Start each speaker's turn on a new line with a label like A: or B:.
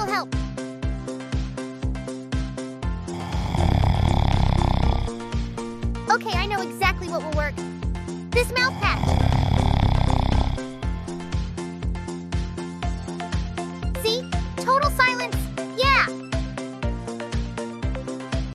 A: will help. Okay, I know exactly what will work. This mouth patch.